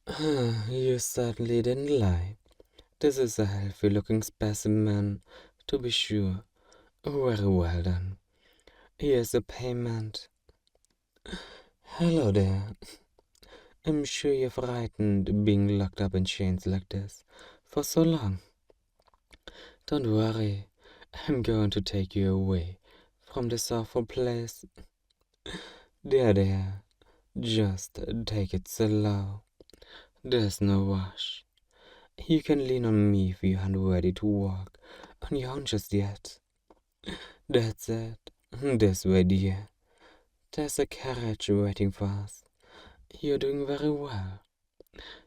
You certainly didn't lie. This is a healthy-looking specimen, to be sure. Very well done. Here's a payment. Hello there. I'm sure you're frightened being locked up in chains like this for so long. Don't worry, I'm going to take you away from this awful place. There. Just take it slow. There's no rush. You can lean on me if you aren't ready to walk on your own just yet. That's it. This way, dear. There's a carriage waiting for us. You're doing very well.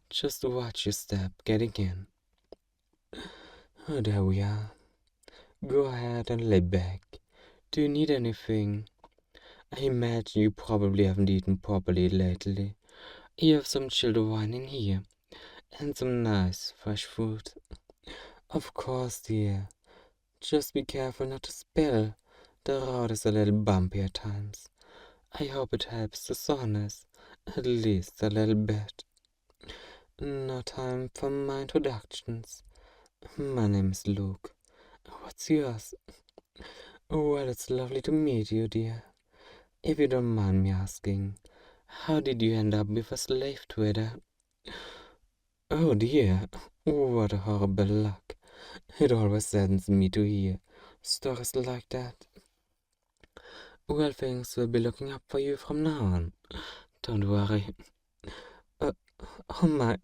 Just watch your step getting in. Oh, there we are. Go ahead and lay back. Do you need anything? I imagine you probably haven't eaten properly lately. You have some chilled wine in here, and some nice fresh fruit. Of course, dear. Just be careful not to spill. The road is a little bumpy at times. I hope it helps the soreness, at least a little bit. No time for my introductions. My name is Luke. What's yours? Well, it's lovely to meet you, dear. If you don't mind me asking, how did you end up with a slave trader? Oh dear, what a horrible luck. It always saddens me to hear stories like that. Well, things will be looking up for you from now on. Don't worry. Uh, oh my.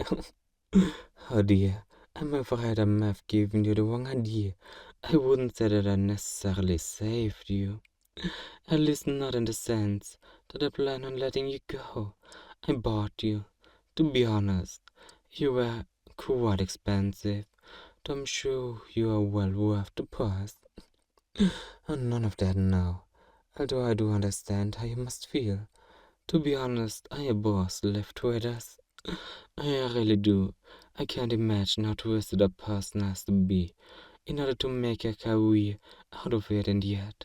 Oh dear, I'm afraid I may have given you the wrong idea. I wouldn't say that I necessarily saved you. At least not in the sense that I plan on letting you go. I bought you. To be honest, you were quite expensive, though I'm sure you are well worth the price. And none of that now, although I do understand how you must feel. To be honest, I abhor slave traders. I really do. I can't imagine how twisted a person has to be in order to make a career out of it, and yet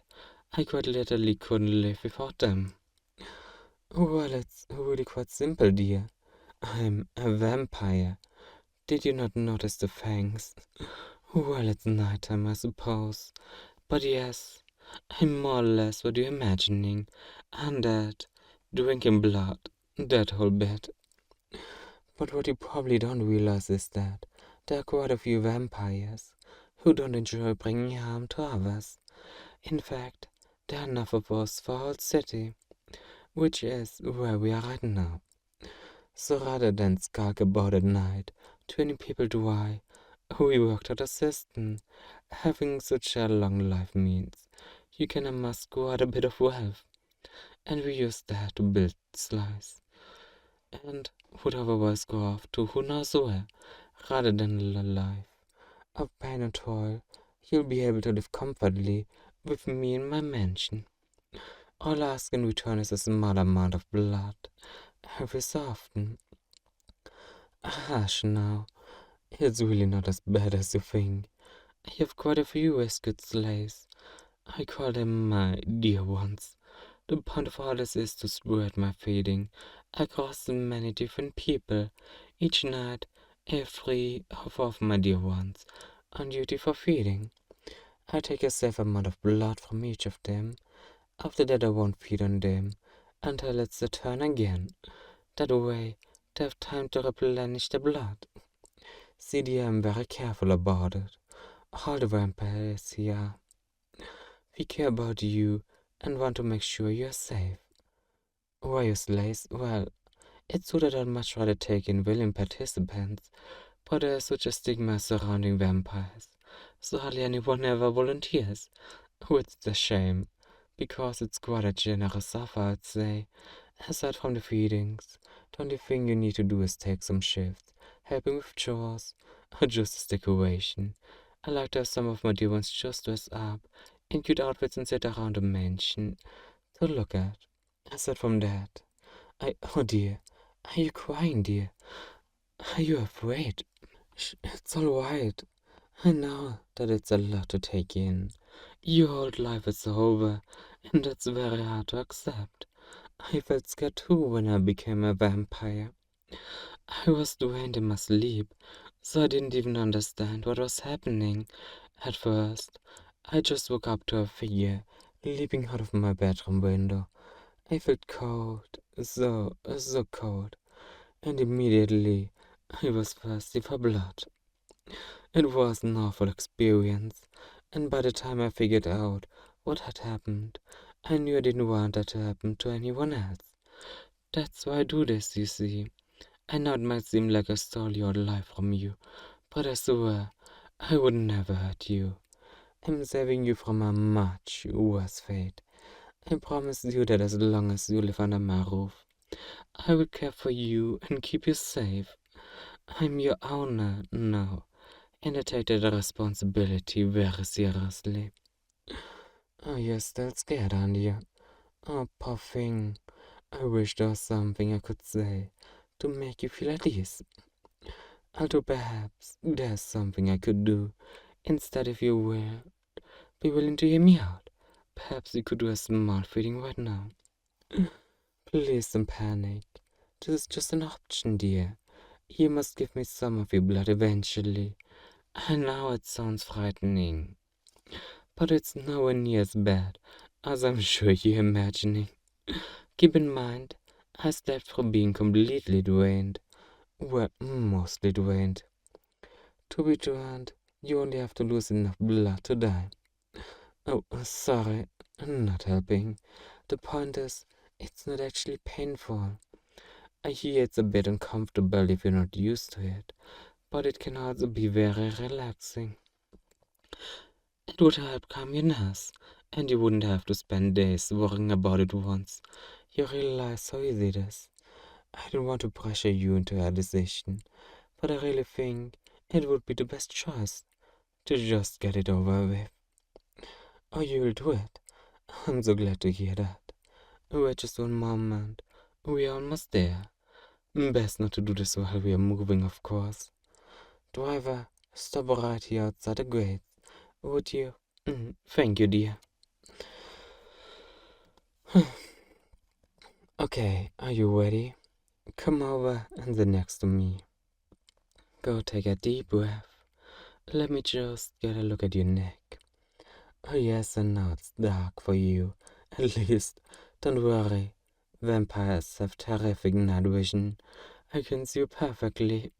I quite literally couldn't live without them. Well, it's really quite simple, dear. I'm a vampire. Did you not notice the fangs? Well, it's nighttime, I suppose. But yes, I'm more or less what you're imagining. Undead, drinking blood, that whole bit. But what you probably don't realize is that there are quite a few vampires who don't enjoy bringing harm to others. In fact, there are enough of us for a whole city, which is where we are right now. So rather than skulk about at night, 20 people die, we worked out a system. Having such a long life means you can amass quite a bit of wealth, and we use that to build Slice, and would otherwise go off to who knows where, rather than a life of pain and toil. You'll be able to live comfortably with me in my mansion. All I ask in return is a small amount of blood, every so often. Hush now, it's really not as bad as you think. I have quite a few rescued slaves. I call them my dear ones. The point of all this is to spread my feeding across many different people. Each night, every of my dear ones on duty for feeding. I take a safe amount of blood from each of them. After that, I won't feed on them until it's their turn again. That way, they have time to replenish the blood. See, dear, I'm very careful about it. All the vampires here. We care about you and want to make sure you're safe. Why you slaves? Well, it's true that I'd much rather take in willing participants, but there's such a stigma surrounding vampires, so hardly anyone ever volunteers. Which is a shame, because it's quite a generous offer, I'd say. Aside from the feedings, the only thing you need to do is take some shifts, helping with chores, or just as decoration. I like to have some of my dear ones just dress up in cute outfits and sit around the mansion to look at. Aside from that, oh dear, are you crying, dear? Are you afraid? It's all right. I know that it's a lot to take in. Your whole life is over, and that's very hard to accept. I felt scared too when I became a vampire. I was drained in my sleep, so I didn't even understand what was happening. At first, I just woke up to a figure leaping out of my bedroom window. I felt cold, so cold, and immediately I was thirsty for blood. It was an awful experience, and by the time I figured out what had happened, I knew I didn't want that to happen to anyone else. That's why I do this, you see. I know it might seem like I stole your life from you, but I swear I would never hurt you. I'm saving you from a much worse fate. I promise you that as long as you live under my roof, I will care for you and keep you safe. I'm your owner now, and I take that responsibility very seriously. Oh, you're still scared, aren't you? Oh, poor thing. I wish there was something I could say to make you feel at ease. Although perhaps there's something I could do instead if you will be willing to hear me out. Perhaps you could do a small feeding right now. Please don't panic. This is just an option, dear. You must give me some of your blood eventually. I know it sounds frightening, but it's nowhere near as bad as I'm sure you're imagining. Keep in mind, I slept through being completely drained. Well, mostly drained. To be drained, you only have to lose enough blood to die. Oh, sorry, not helping. The point is, it's not actually painful. I hear it's a bit uncomfortable if you're not used to it, but it can also be very relaxing. It would help calm your nerves, and you wouldn't have to spend days worrying about it once you realize how easy it is. I don't want to pressure you into a decision, but I really think it would be the best choice to just get it over with. Oh, you'll do it. I'm so glad to hear that. Wait just one moment. We are almost there. Best not to do this while we are moving, of course. Driver, stop right here outside the gate. Would you? Thank you, dear. Okay, are you ready? Come over and sit next to me. Go take a deep breath. Let me just get a look at your neck. Oh yes, and now it's dark for you. At least, don't worry. Vampires have terrific night vision. I can see you perfectly.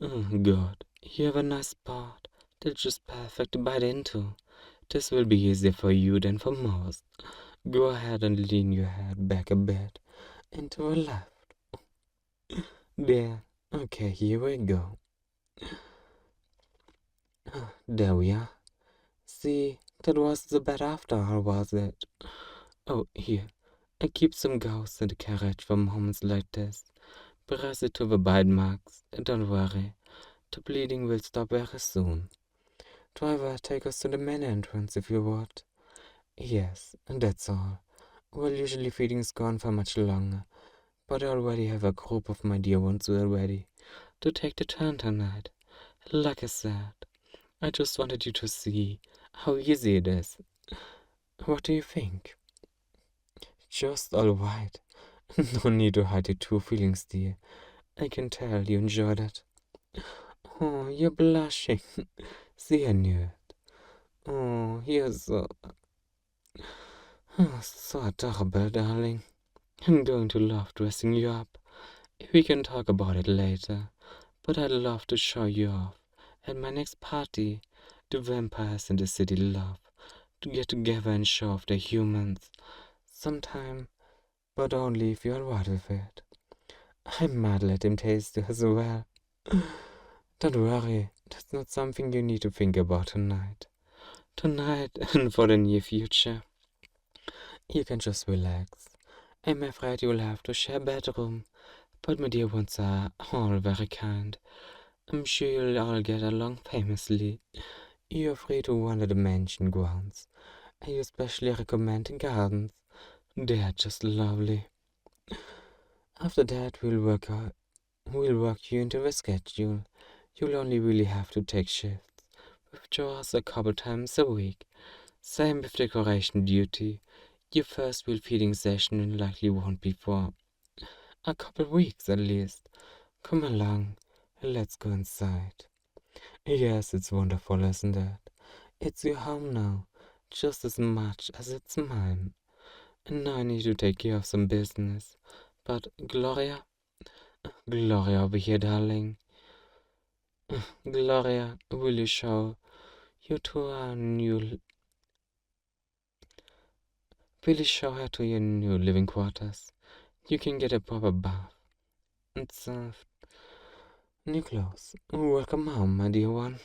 Oh God, you have a nice spot that's just perfect to bite into. This will be easier for you than for most. Go ahead and lean your head back a bit and to the left. There. Okay, here we go. There we are. See, that was the bed after all, was it? Oh, here. I keep some gauze in the carriage for moments like this. Press it to the bite marks. Don't worry. The bleeding will stop very soon. Driver, take us to the main entrance if you would. Yes, that's all. Well, usually feeding's gone for much longer, but I already have a group of my dear ones who are ready to take the turn tonight. Like I said, I just wanted you to see how easy it is. What do you think? Just all right. No need to hide your true feelings, dear. I can tell you enjoyed it. Oh, you're blushing. See, I knew it. Oh, you're so adorable, darling. I'm going to love dressing you up. We can talk about it later, but I'd love to show you off. At my next party, the vampires in the city love to get together and show off their humans. Sometime, but only if you're alright with it. I might let him taste you as well. Don't worry, that's not something you need to think about tonight. Tonight and for the near future. You can just relax. I'm afraid you'll have to share a bedroom, but my dear ones are all very kind. I'm sure you'll all get along famously. You're free to wander the mansion grounds. I especially recommend the gardens. They're just lovely. After that, we'll work you into the schedule. You'll only really have to take shifts with chores a couple times a week. Same with decoration duty. Your first real feeding session likely won't be for A couple weeks at least. Come along, let's go inside. Yes, it's wonderful, isn't it? It's your home now, just as much as it's mine. And now I need to take care of some business. But Gloria over here, darling. Gloria, will you show you to our new... Will you show her to your new living quarters? You can get a proper bath and some new clothes. Welcome home, my dear one.